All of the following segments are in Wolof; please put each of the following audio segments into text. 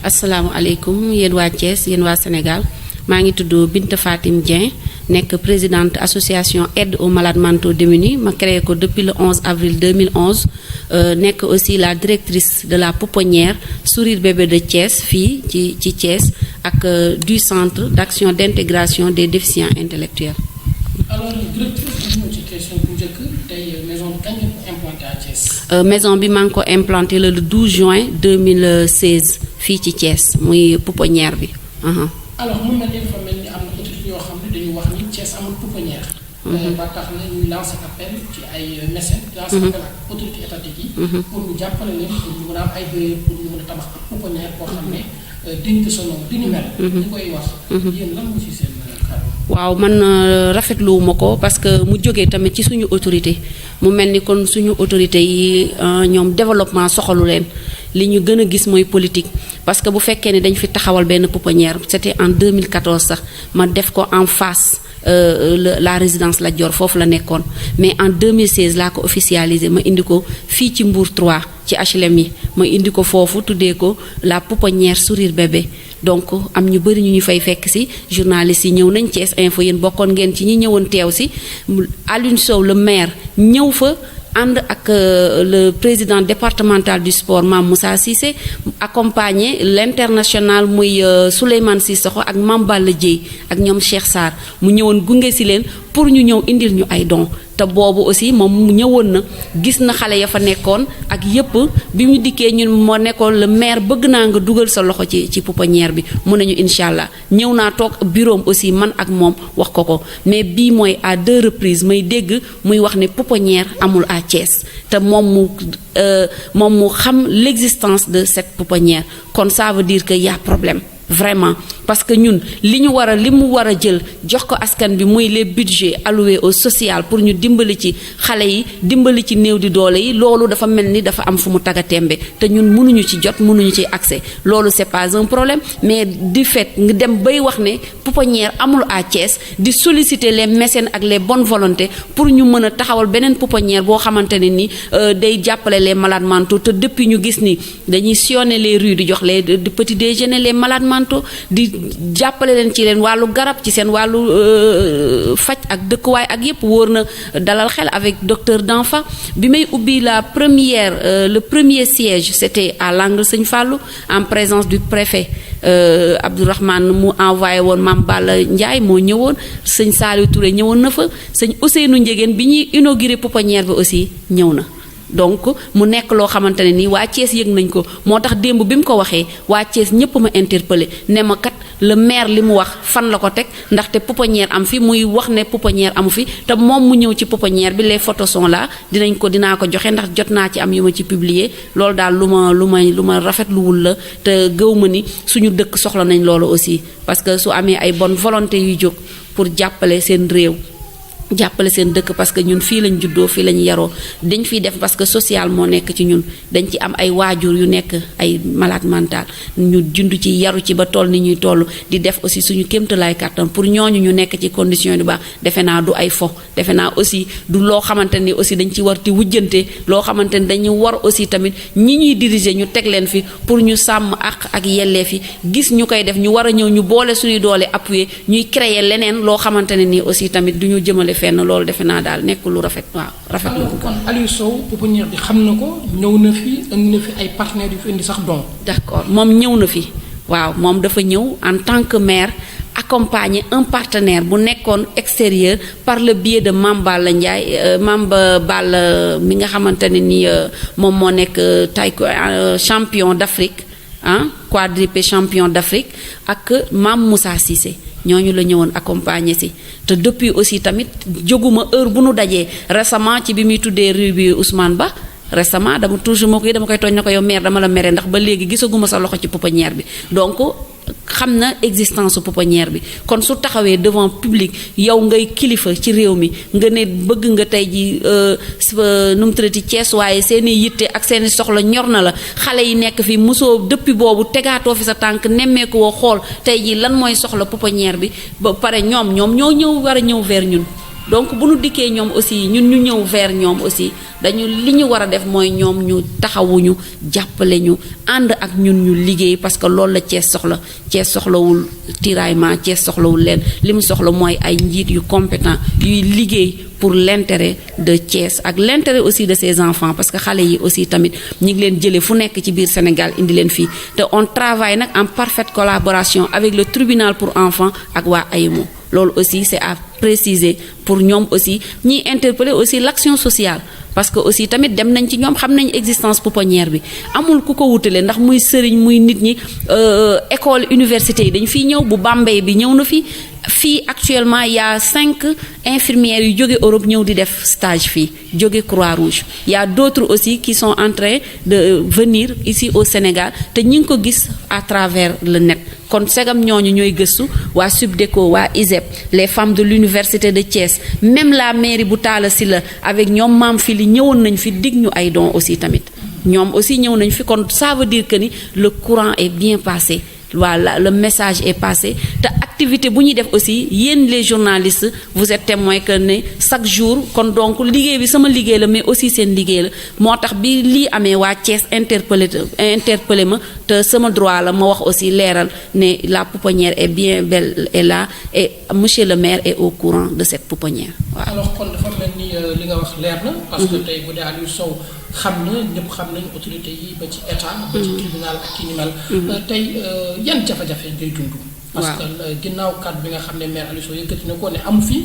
asalaamaaleykum yéen waa Thiès yéen waa Sénégal maa ngi tudd Binta Fatim Dieng nekk présidente association aide aux malades mentaux démunis ma créé ko depuis le 11 avril 2011 nekk aussi la directrice de la pouponnière Sourire Bébé de Thiès fii ci Thiès ak du centre d'action d'intégration des déficients intellectuels. Alors directrice ñu ci question bu njëkk tey maison bi kañ ngeen ko implanté à Thiès. Maison bi maa ngi ko implanté le 12 juin 2016 fii ci Thiès muy pouponnière bi. Alors mun na dafa mel ni am na autorité yoo xam ne dañu wax ni Thiès amul pouponnière. ba tax na ñu lancé appel ci ay mécènes. lancé appel ak autorité étatique yi. pour ñu jàppale leen pour ñu mën a am ay béykat pour ñu mën a tabax pouponnière boo xam ne dignité sonore di ni mel. ñu koy wax. yéen lan moo ci seen kàddu. waaw man rafetluwuma ko parce que mu jógee tamit ci suñu autorité mu mel ni kon suñu autorité yi ñoom développement soxalu leen li ñu gën a gis mooy politique parce que bu fekkee ne dañ fi taxawal benn pouponnière c'était en 2014 sax ma def ko en face la résidence Lat Dior foofu la nekkoon mais en 2016 laa ko officialisé ma indi ko fii ci Mbour 3 ci HLM yi ma indi ko foofu tuddee ko la pouponnière Sourire Bébé donc am ñu bëri ñu fay fekk ci journalistes yi ñëw nañ Thiès Info yéen bokkoon ngeen ci ñi ñëwoon teew ci Alioune Sow le maire ñëw fa ànd ak le président départemental du sport Mame Moussa Cissé accompagné l'international muy Souleymane Cissokho ak Mame Balla Dièye ak ñoom Cheikh Sarr mu ñëwoon gunge ci leen pour ñu ñëw indil ñu ay dons te boobu aussi moom ñëwoon na gis na xale ya fa nekkoon ak yépp bi mu dikkee ñun moo nekkoon le maire bëgg naa nga dugal sa loxo ci pouponnière bi mun nañu incha allah ñëw naa toog bureau aussi man ak moom wax ko mais bii mooy à 2 reprises may dégg muy wax ne pouponnière amul à Thiès te moom mu xam l'existence de cette pouponnière kon ça veut dire que y a problème vraiment parce que ñun li mu war a jël jox ko askan bi muy les budgets alloués au social pour ñu dimbali ci xale yi dimbali ci néew di doole yi loolu dafa mel ni dafa am fu mu taga tembe te ñun mënuñu ci jot mënuñu ci accès loolu c'est pas un problème mais du fait nga dem bay wax ne pouponnière amul à Thiès di solliciter les mécènes ak les bonnes volontés pour ñu mën a taxawal beneen pouponnière boo xamante ne ni day jàppale les malades mentaux te depuis ñu gis ni dañuy sillonner les rues di jox les petits déjeuners les malades mentaux di jàppale leen ci leen wàllu garab ci seen wàllu faj ak dëkkuwaay ak yépp wóor na dalal xel avec docteur d'enfants bi may ubbi le premier siège c'était à l'angle Sëñ Fallou en présence du préfet Abdourahmane mu envoyé woon Mame Balla Ndiaye moo ñëwoon sëñ Saliou Touré ñëwoon na fa sëñ Ousseynou Ndiégène bi ñuy inauguré pouponnière bi aussi ñëw na donc mu nekk loo xamante ne nii waa Thiès yëg nañ ko moo tax démb bi mu ko waxee waa Thiès ñëpp ma interpellé ne ma kat le maire li mu wax fan la ko teg ndaxte pouponnière am fi muy wax ne pouponnière amu fi te moom mu ñëw ci pouponnière bi les photos sont là dinaa ko joxe ndax jot naa ci am yu ma ci publier loolu daal lu ma rafetluwul la te gëw ma ni suñu dëkk soxla nañ loolu aussi parce que su amee ay bonne volonté yu jóg pour jàppale seen réew jàppale seen dëkk parce que ñun fii lañ juddoo fii lañ yaroo dañ fiy def parce que social moo nekk ci ñun dañ ci am ay waajur yu nekk ay malade mental ñu jund ci yaru ci ba toll ni ñuy toll di def aussi suñu kéemtalaay kàttan pour ñooñu ñu nekk ci condition yu baax defe naa du ay fo defe naa aussi du loo xamante ni aussi dañ ci war ti wujjante loo xamante ni dañu war aussi tamit ñi ñuy diriger ñu teg leen fi pour ñu sàmm ak yelleef yi gis ñu koy def ñu war a ñëw ñu boole suñuy doole appuyer ñuy créer leneen loo xamante ne nii aussi tamit du ñu jëmale fenn loolu defe naa daal nekk lu rafet waaw rafet na ko. kon Aliou Sow pouponnière bi xam na ko ñëw na fi indi na fi ay partenaires yu fi indi sax don. d'accord moom ñëw na fi waaw moom dafa ñëw en tant que maire accompagner un partenaire bu nekkoon extérieur par le biais de Mame Balla Ndiaye Mame Balla mi nga xamante ne ni moom moo nekk champion d'Afrique quadruplé champion d'Afrique ak Mame Moussa Cissé. ñooñu la ñëwoon accompagner ci te depuis aussi tamit jóguma heure bu nu dajee récemment ci bi muy tuddee rue bi Ousmane Ba récemment dama toujours moo koy dama koy tooñ na ko yow maire dama la mere ndax ba léegi gisaguma sa loxo ci pouponnière bi donc xam na existence pouponnière bi kon su taxawee devant public yow ngay kilifa ci réew mi nga ne bëgg nga tey ji nu mu tuddati Thiès waaye seeni yitte ak seeni soxla ñor na la xale yi nekk fi mosoo depuis boobu tegaatoo fi sa tànk nemmeeku woo xool tey ji lan mooy soxla pouponnière bi ba pare ñoom ñoo ñëw war a ñëw vers ñun donc bu ñu dikkee ñoom aussi ñun ñu ñëw vers ñoom aussi dañu li ñu war a def mooy ñoom ñu taxawuñu jàppale ñu ànd ak ñun ñu liggéey parce que loolu la Thiès soxla Thiès soxlawul tiraillement Thiès soxlawul leen li mu soxla mooy ay njiit yu compétent yuy liggéey pour l'intérêt de Thiès ak l'intérêt aussi de ses enfants parce que xale yi aussi tamit ñi ngi leen jëlee fu nekk ci biir Sénégal indi leen fii te on travaille nag en parfaite collaboration avec le tribunal pour enfants ak waa AEMO loolu aussi c'est à préciser pour ñoom aussi ñiy interpeller aussi l'action sociale parce que aussi tamit dem nañ ci ñoom xam nañ existence pouponnière bi amul ku ko wutale ndax muy sëriñ muy nit ñi école université yi dañ fiy ñëw bu Bambey bi ñëw na fi fii actuellement il y a 5 infirmières yu jóge Europe ñëw di def stage fii jóge Croix-Rouge il y a d'autres aussi qui sont en train de venir ici au Sénégal te ñi ngi ko gis à travers le net kon segam ñooñu ñooy gëstu waa Subdeco waa ISEP les femmes de l'université de Thiès même la mairie bu Talla Sylla avec ñoom maam fi li ñëwoon nañ fi dig ñu ay dons aussi tamit ñoom aussi ñëw nañ fi kon ça veut dire que ni le courant est bien passé voilà le message est passé te activité bu ñuy def aussi yéen les journalistes vous êtes témoins que ne chaque jour kon donc liggéey bi sama liggéey la mais aussi seen liggéey la moo tax bi lii amee waa Thiès interpellé ma te sama droit la ma wax aussi leeral ne la pouponnière est bien belle est là et monsieur le maire est au courant de cette pouponnière waaw. alors kon dafa mel ni li nga wax leer na. parce que tey bu dee Aliou Sow xam na ñëpp xam nañ autorité yi ba ci état. ba ci tribunal ak ki ni mel. tey yan jafe-jafe ngay dund. parce que ginnaaw kàddu bi nga xam ne maire Aliou Sow yëkkati na ko ne amu fi.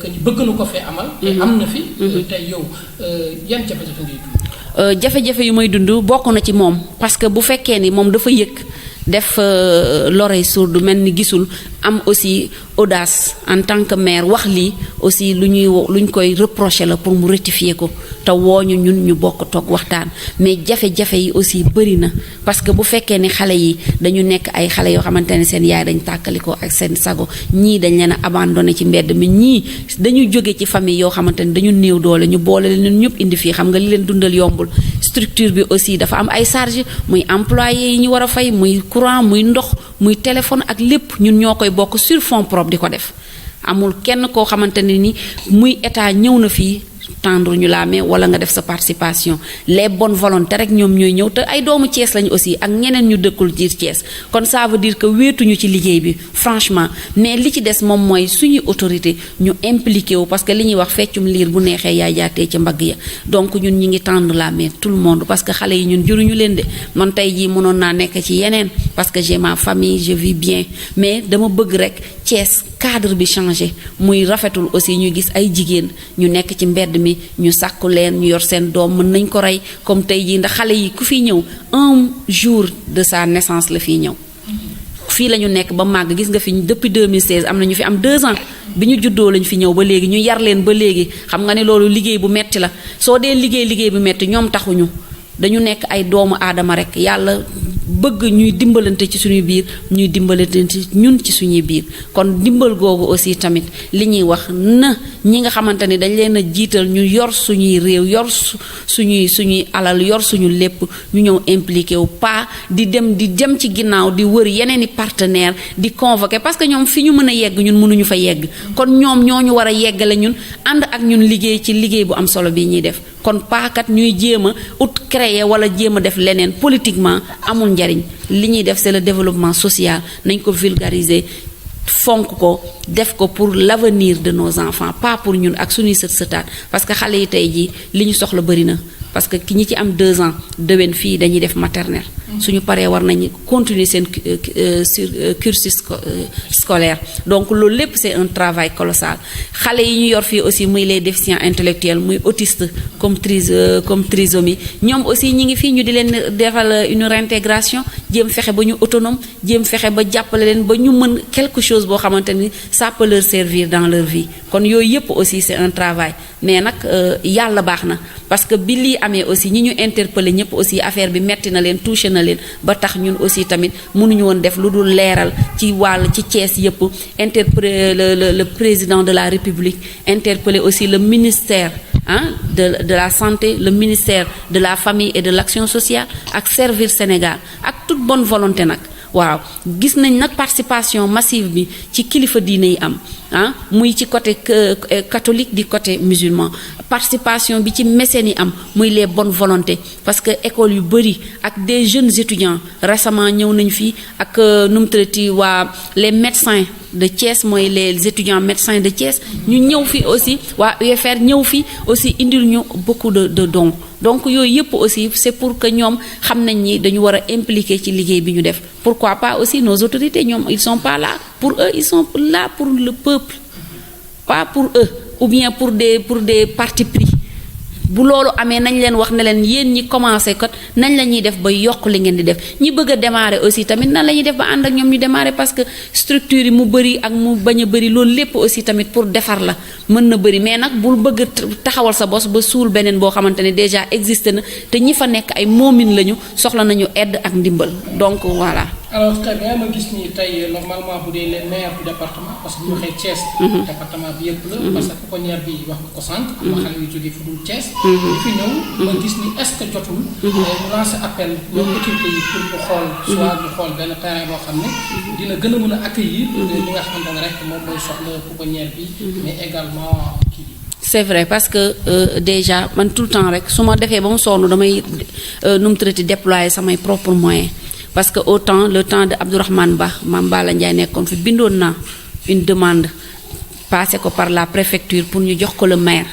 que ni bëgg na ko fee amal. te am na fi. tey yow yan jafe-jafe ngay dund. jafe-jafe yu may dund bokk na ci moom parce que bu fekkee ni moom dafa yëg def l'oreille sourde mel ni gisul am aussi audace en tant que maire wax lii aussi lu ñu koy reprocher la pour mu rectifier ko te wooñu ñun ñu bokk toog waxtaan mais jafe-jafe yi aussi bëri na parce que bu fekkee ni xale yi dañu nekk ay xale yoo xamante ne seen yaay dañ tàkkalikoo ak seen sago ñii dañ leen a abandonné ci mbedd mi ñii dañu jóge ci famille yoo xamante ne dañu néew doole ñu boole leen ñëpp indi fii xam nga li leen dundal yombul structure bi aussi dafa am ay charge muy employé yi ñu war a fay muy courant muy ndox muy téléphone ak lépp ñun ñoo koy bokk sur fonds propres di ko def amul kenn koo xamante ne ni muy état ñëw na fii tendre ñu la main wala nga def sa participation les bonnes volontés rek ñoom ñooy ñëw te ay doomu Thiès lañu aussi ak ñeneen ñu dëkkul ci Thiès kon ça veut dire que wéetuñu ci liggéey bi franchement mais li ci des moom mooy suñuy autorité ñu impliqué wu parce que li ñuy wax feccum liir bu neexee yaay jaatee ca mbagg ya donc ñun ñi ngi tendre la main tout le monde parce que xale yi ñun juruñu leen de man tey jii mënoon naa nekk ci yeneen parce que j'ai ma famille je vis bien mais dama bëgg rek Thiès cadre bi changé muy rafetul aussi ñu gis ay jigéen ñu nekk ci mbedd mi ñu sàkku leen ñu yor seen doom mën nañ ko rey comme tey jii ndax xale yi ku fi ñëw un jour de sa naissance la fii ñëw fii la ñu nekk ba màgg gis nga fi depuis 2016 am na ñu fi am 2 ans bi ñu juddoo lañu fi ñëw ba léegi ñu yar leen ba léegi xam nga ne loolu liggéey bu metti la soo dee liggéey bu metti ñoom taxuñu dañu nekk ay doomu aadama rek yàlla bëgg ñuy dimbalante ci suñuy biir ñuy dimbalante ñun ci suñuy biir kon dimbal googu aussi tamit li ñuy wax na ñi nga xamante ni dañ leen a jiital ñu yor suñuy réew yor suñuy alal yor suñu lépp ñu ñëw impliqué wu pas di dem ci ginnaaw di wër yeneen i partenaire di convoquer parce que ñoom fi ñu mën a yegg ñun mënuñu fa yegg kon ñoom ñoo ñu war a yeggale ñun ànd ak ñun liggéey ci liggéey bu am solo bi ñuy def kon paakat ñuy jéem a créer wala jéem a def leneen politiquement amul njariñ li ñuy def c'est le développement social nañ ko vulgariser fonk ko def ko pour l'avenir de nos enfants pas pour ñun ak suñuy sët-sëtaat parce que xale yi tey jii li ñu soxla bari na parce que ki ñi ci am 2 ans déwén fii dañuy def maternelle suñu paree war nañu continuer seen cursus scolaire donc loolu lépp c'est un travail colossal xale yi ñu yor fii aussi muy les déficients intellectuels muy autistes comme trisomie ñoom aussi ñi ngi fii ñu di leen defal une réintégration jéem fexe ba ñu autonome jéem fexe ba jàppale leen ba ñu mën quelque chose boo xamante ni ça peut leur servir dans leur vie kon yooyu yëpp aussi c'est un travail mais nag yàlla baax na parce que bi lii amee aussi ñi ñu interpeller ñëpp aussi affaire bi metti na leen touché na leen ba tax ñun aussi tamit mënuñu woon def lu dul leeral ci wàll ci Thiès yëpp interpeller le président de la République interpeller aussi le ministère de la santé le ministère de la famille et de l'action sociale ak Servir Sénégal ak toute bonne volonté nag waaw gis nañ nag participation massive bi ci kilifa diine yi am ah muy ci côté catholique di côté musulman participation bi ci mécènes yi am muy les bonnes volontés parce que école yu bari ak des jeunes étudiants récemment ñëw nañ fii ak nu mu tuddati waa les médecins de Thiès mooy les étudiants médecins de Thiès ñu ñëw fi aussi waa UFR ñëw fi aussi indil ñu beaucoup de dons donc yooyu yëpp aussi c'est pour que ñoom xam nañ ni dañu war a impliquer ci liggéey bi ñu def pourquoi pas aussi nos autorités ñoom ils sont pas là pour eux ils sont là pour le peuple pas pour eux ou bien pour des partis pris bu loolu amee nañ leen wax ne leen yéen ñi commencé kat nañ la ñuy def ba yokk li ngeen di def ñi bëgg a démarrer aussi tamit nan la ñuy def ba ànd ak ñoom ñu démarrer parce que structure yi mu bëri ak mu bañ a bëri loolu lépp aussi tamit pour defar la mën na bëri mais nag bul bëgg taxawal sa bos ba suul beneen boo xamante ne déjà existé na te ñi fa nekk ay moomin lañu soxla nañu aide ak ndimbal donc voilà. alors très bien ma gis ni tey normalement bu dee les maires du département parce que bu waxee Thiès. département bi yëpp la. parce que pouponnière bi wax nga ko sànq. am na xale yu jógee fu dul Thiès. di fi ñëw ma gis ni est-ce que jotul. ñu lancer appel ñoom autorités yi pour ñu xool. soit ñu xool benn terrain boo xam ne. dina gën a mën a accueillir. li nga xamante ne rek moom mooy soxla pouponnière bi. mais également kii bi. c'est vrai parce que déjà man tout le temps rek su ma defee ba mu sonn damay nu mu traité déployer samay propres moyens. parce que autant le temps de Abdourahmane Ba Mame Balla Ndiaye nekkoon fi bindoon naa une demande passé ko par la préfecture pour ñu jox ko le maire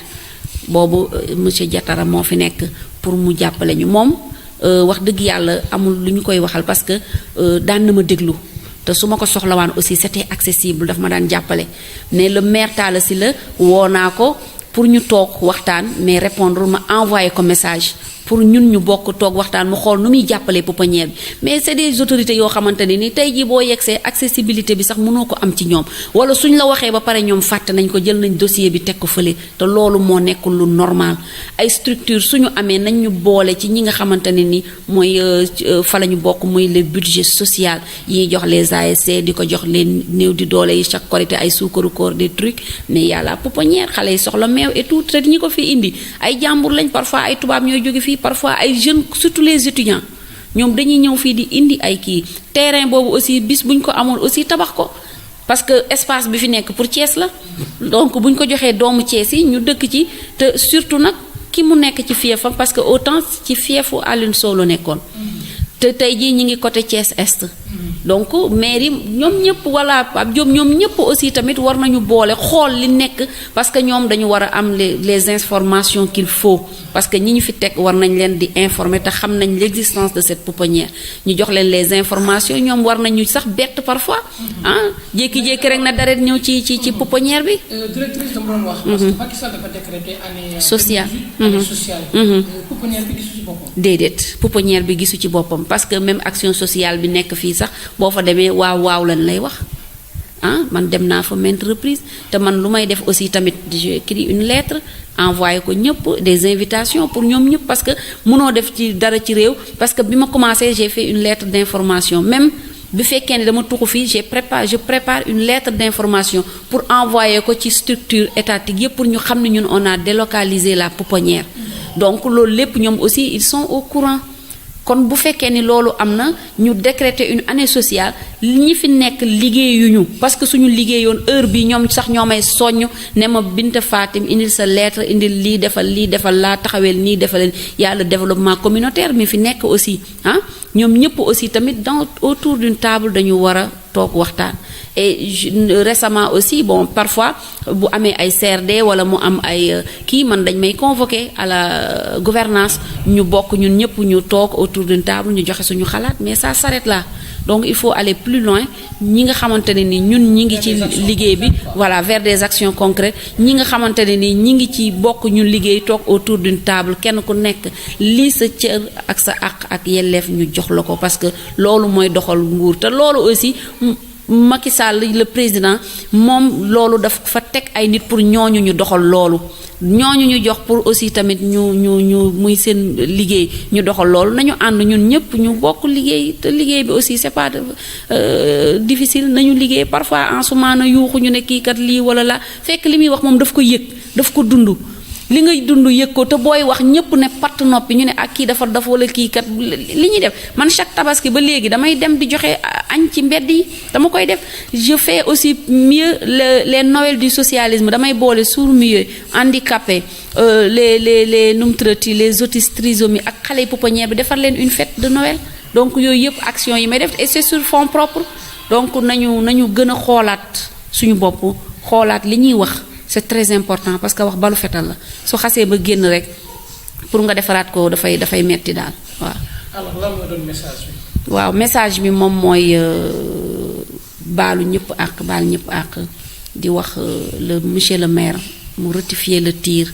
boobu monsieur Diatara moo fi nekk pour mu jàppale ñu moom wax dëgg yàlla amul lu ñu koy waxal parce que daan na ma déglu te su ma ko soxlawaan aussi c'était accessible daf ma daan jàppale mais le maire Talla Sylla woo naa ko pour ñu toog waxtaan mais répondre ma envoyé ko message pour ñun ñu bokk toog waxtaan mu xool nu muy jàppalee pouponnière bi mais c'est des autorités yoo xamante ne ni tey jii boo yegsee accessibilité bi sax mënoo ko am ci ñoom wala suñ la waxee ba pare ñoom fàtte nañ ko jël nañ dossier bi teg ko fële te loolu moo nekkul lu normal ay structure suñu amee nañ ñu boole ci ñi nga xamante ne ni mooy fa la ñu bokk muy le budget social yi jox les ASC di ko jox leen néew di doole yi chaque Korité ay suukaru koor des trucs mais yàlla pouponnière xale yi soxla meew et tout te ñi ko fi indi ay jàmbur lañ parfois ay tubaab ñooy jóge fii parfois ay jeunes surtout les étudiants ñoom dañuy ñëw fii di indi ay kii terrain boobu aussi bis buñ ko amoon aussi tabax ko parce que espace bi fi nekk pour Thiès la donc buñ ko joxee doomu Thiès yi ñu dëkk ci te surtout nag ki mu nekk ci fiefam parce que autant ci fiefu Alioune Sow la nekkoon te tey jii ñi ngi côté Thiès Est donc mairie ñoom ñëpp wala Pape Diop ñoom ñëpp aussi tamit war nañu boole xool li nekk parce que ñoom dañu war a am les informations qu'il faut parce que ñi ñu fi teg war nañ leen di informer te xam nañ l'existence de cette pouponnière ñu jox leen les informations ñoom war nañu sax bett parfois ah jékki-jékki rek na daret ñëw ci pouponnière bi. directrice dama doon wax. parce que Macky Sall dafa décréter année sociale. année sociale. pouponnière bi gisu ci boppam. déedéet pouponnière bi gisu ci boppam parce que même action sociale bi nekk fii sax boo fa demee waaw lañ lay wax ah man dem naa fa maintes reprises te man lu may def aussi tamit j'ai écrit une lettre envoyé ko ñëpp des invitations pour ñoom ñëpp parce que mënoo def ci dara ci réew parce que bi ma commencé j'ai fait une lettre d'information même bi fekkee ne dama tuxu fii je prépare une lettre d'information pour envoyer ko ci structure étatique yëpp pour ñu xam ne ñun on a délocalisé la pouponnière donc loolu lépp ñoom aussi ils sont au courant kon bu fekkee ni loolu am na ñu décréter une année sociale ñi fi nekk liggéeyuñu parce que suñu liggéeyoon heure bi ñoom sax ñoo may soññ ne ma Binta Fatim indil sa lettre indil lii defal laa taxaweel nii defal yàlla développement communautaire mi fi nekk aussi ah ñoom ñëpp aussi tamit autour d'une table dañu war a toog waxtaan et récemment aussi bon parfois bu amee ay CRD wala mu am ay kii man dañ may convoquer à la gouvernance ñu bokk ñun ñëpp ñu toog autour d'une table ñu joxe suñu xalaat mais ça s'arrête là donc il faut aller plus loin ñi nga xamante ne ni ñun ñi ngi ci liggéey bi voilà vers des actions concrètes ñi nga xamante ne ni ñi ngi ci bokk ñun liggéey toog autour d'une table kenn ku nekk lii sa cër ak sa àq ak yelleef ñu jox la ko parce que loolu mooy doxal nguur te loolu aussi Macky Sall le président moom loolu daf fa teg ay nit pour ñooñu ñu doxal loolu ñooñu ñu jox pour aussi tamit ñu muy seen liggéey ñu doxal loolu nañu ànd ñun ñëpp ñu bokk liggéey te liggéey bi aussi c'est pas difficile nañu liggéey parfois en ce moment na yuuxu ñu ne kii kat lii wala la fekk li muy wax moom daf ko yëg daf ko dund li ngay dund yëg ko te booy wax ñëpp ne patt noppi ñu ne ak kii dafa wala kii kat li ñuy def man chaque tabaski ba léegi damay dem di joxe añ ci mbedd yi dama koy def. Je fais aussi mieux les Noël du socialisme damay boole sourds-muets handicapés les nu mu tuddati les autistes trisomiques ak xale yi pouponnière bi defar leen une fête de Noël donc yooyu yëpp action yi may def et c'est sur fonds propres donc nañu gën a xoolaat suñu bopp xoolaat li ñuy wax. C'est très important parce que wax balu fetal la su xasee ba génn rek pour nga defaraat ko dafay metti daal waaw. alors lan nga doon message bi. waaw message bi moom mooy baalu ñëpp àq di wax le monsieur le maire mu rectifier le tir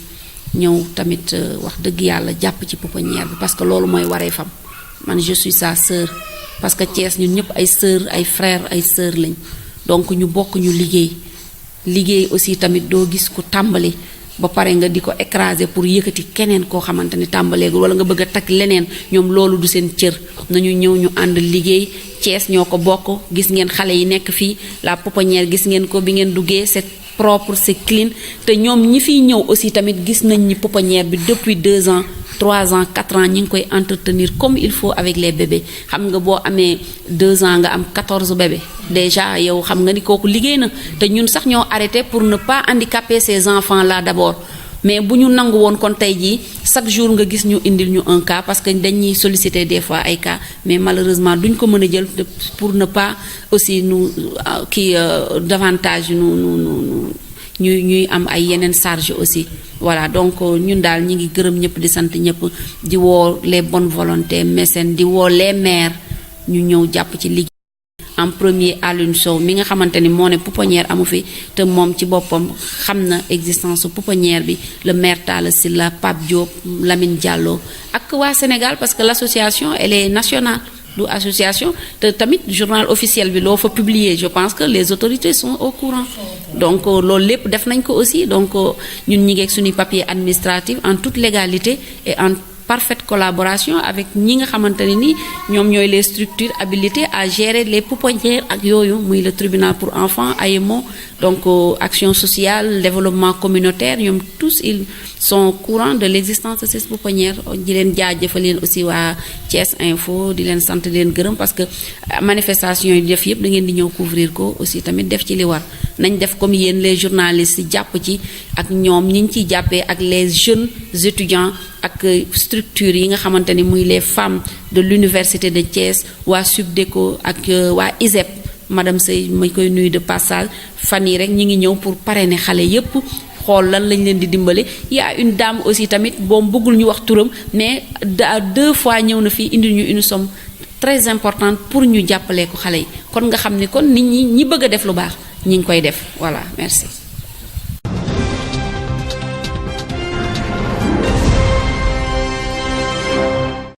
ñëw tamit wax dëgg yàlla jàpp ci pouponnière bi parce que loolu mooy waree fam man je suis sa sœur parce que Thiès ñun ñëpp ay sœur ay frère ay sœur lañ donc ñu bokk ñu liggéey aussi tamit doo gis ko tàmbali ba pare nga di ko écraser pour yëkkati keneen koo xamante ni tàmbaleegul wala nga bëgg a takk leneen ñoom loolu du seen cër nañu ñëw ñu ànd liggéey Thiès ñoo ko bokk gis ngeen xale yi nekk fii la pouponnière gis ngeen ko bi ngeen duggee c'est propre c'est clean te ñoom ñi fiy ñëw aussi tamit gis nañ ni pouponnière bi depuis 2 ans 3 ans 4 ans ñi ngi koy entretenir comme il faut avec les bébés xam nga boo amee 2 ans nga am 14 bébés déjà yow xam nga ni kooku liggéey na te ñun sax ñoo arrêté pour ne pas handicaper ces enfants là d'abord mais bu ñu nangu woon kon tey jii chaque jour nga gis ñu indil ñu un cas parce que dañuy solliciter des fois ay cas mais malheureusement duñ ko mën a jël pour ne pas aussi nu davantage ñuy am ay yeneen charge aussi voilà donc ñun daal ñi ngi gërëm ñëpp di sant ñëpp di woo les bonnes volontés mécènes di woo les maires ñu ñëw jàpp ci liggéey en premier Alioune Sow mi nga xamante ni moo ne pouponnière amu fi te moom ci boppam xam na existence pouponnière bi le maire Talla Sylla Pape Diop Lamine Diallo ak waa Sénégal parce que l'association elle est nationale du association te tamit journal officiel bi loo fa publier je pense que les autorités sont au courant donc loolu lépp def nañ ko aussi donc ñun ñi ngi ak suñuy papier administratif en toute légalité et en parfaite collaboration avec ñi nga xamante ne ni ñoom ñooy les structures habilitées à gérer les pouponnières ak yooyu muy le tribunal pour enfants AEMO donc action sociale développement communautaire ñoom tous ils sont courants de l'existence de ces pouponnières di leen jaajëfal leen aussi waa Thiès Info di leen sant di leen gërëm parce que manifestation yi def yëpp da ngeen di ñëw couvrir ko aussi tamit def ci li war nañ def comme yéen les journalistes yi jàpp ci ak ñoom ñi ñu ciy jàppee ak les jeunes étudiants ak structures yi nga xamante ni muy les femmes de l'université de Thiès waa Subdeco ak waa ISEP madame Sey ma koy nuyu de passage fan yi rek ñi ngi ñëw pour parrainer xale yépp xool lan lañ leen di dimbale y a une dame aussi tamit boom bëggul ñu wax turam mais 2 fois ñëw na fii indi ñu une somme très importante pour ñu jàppale ko xale yi kon nga xam ni kon nit ñi bëgg a def lu baax ñi ngi koy def voilà merci